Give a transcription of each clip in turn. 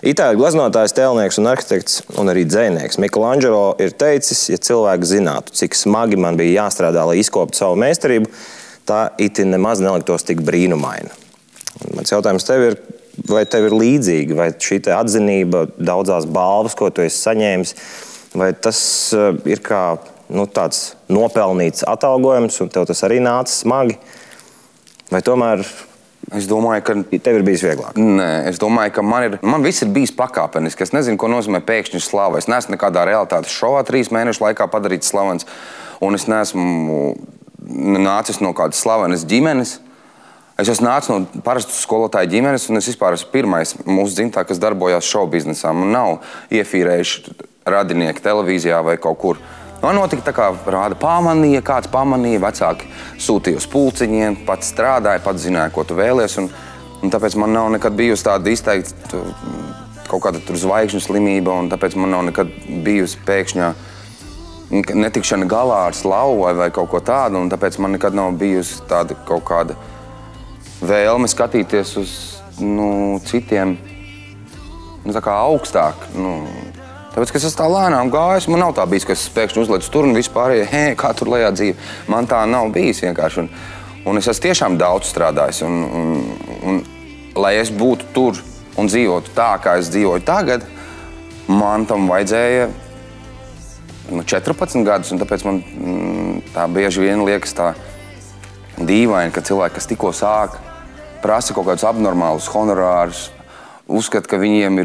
Itāļu glaznotājs, tēlnieks un arhitekts un arī dzejnieks Michelangelo ir teicis, ja cilvēki zinātu, cik smagi man bija jāstrādā, lai izkoptu savu meistarību, tā itin nemaz neliktos tik brīnumaina. Mans jautājums tev ir, vai tev ir līdzīgi, vai šī te atzinība, daudzās balvas, ko tu esi saņēmis, vai tas ir kā tāds nopelnīts atalgojums un tev tas arī nāca smagi? Vai tomēr... Es domāju, ka... Tev ir bijis vieglāk? Nē, es domāju, ka man viss ir bijis pakāpeniski. Es nezinu, ko nozīmē pēkšņi slava. Es neesmu nekādā realitātes šovā 3 mēnešu laikā padarīts slavens. Un es neesmu nācis no kādas slavenas ģimenes. Es esmu nācis no parastas skolotāja ģimenes, un es vispār esmu pirmais mūsu dzimtā, kas darbojās šovu biznesā. Man nav iefīrējuši radinieki televīzijā vai kaut kur. Man notika tā kā rāda pamanīja, kāds pamanīja, vecāki sūtīja uz pulciņiem, pats strādāja, pats zināja, ko tu vēlies, un tāpēc man nav nekad bijusi tāda izteikta kaut kāda tur zvaigžņu slimība, un tāpēc man nav nekad bijusi pēkšņā netikšana galā ar slavu vai kaut ko tādu, un tāpēc man nekad nav bijusi tāda kaut kāda vēlme skatīties uz citiem tā kā augstāk. Tāpēc, ka es esmu tā lēnām gājis, man nav tā bijis, ka es pēkšņi uzlecu tur un vispārējie, kā tur lejā dzīve. Man tā nav bijis vienkārši. Un es esmu tiešām daudz strādājis. Un lai es būtu tur un dzīvotu tā, kā es dzīvoju tagad, man tam vajadzēja 14 gadus. Un tāpēc man tā bieži vien liekas tā dīvaini, ka cilvēki, kas tikko sāk, prasa kaut kādus abnormālus honorārus, uzskata, ka viņiem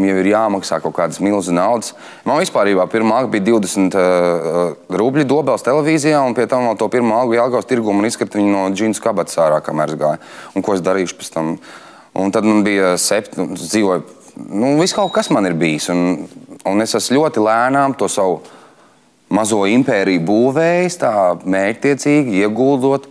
jau ir jāmaksā kaut kādas milzu naudas. Man vispārībā pirmā alga bija 20 rubļi Dobels televīzijā, un pie tam vēl to pirmo algu Jelgavas tirgu man izskata viņu no džinsu kabatas ārā, kamēr es gāju. Un ko es darīšu pēc tam. Un tad man bija 7, dzīvoju, viss kaut kas man ir bijis. Un es esmu ļoti lēnām to savu mazo impēriju būvējis, tā mērķtiecīgi ieguldot.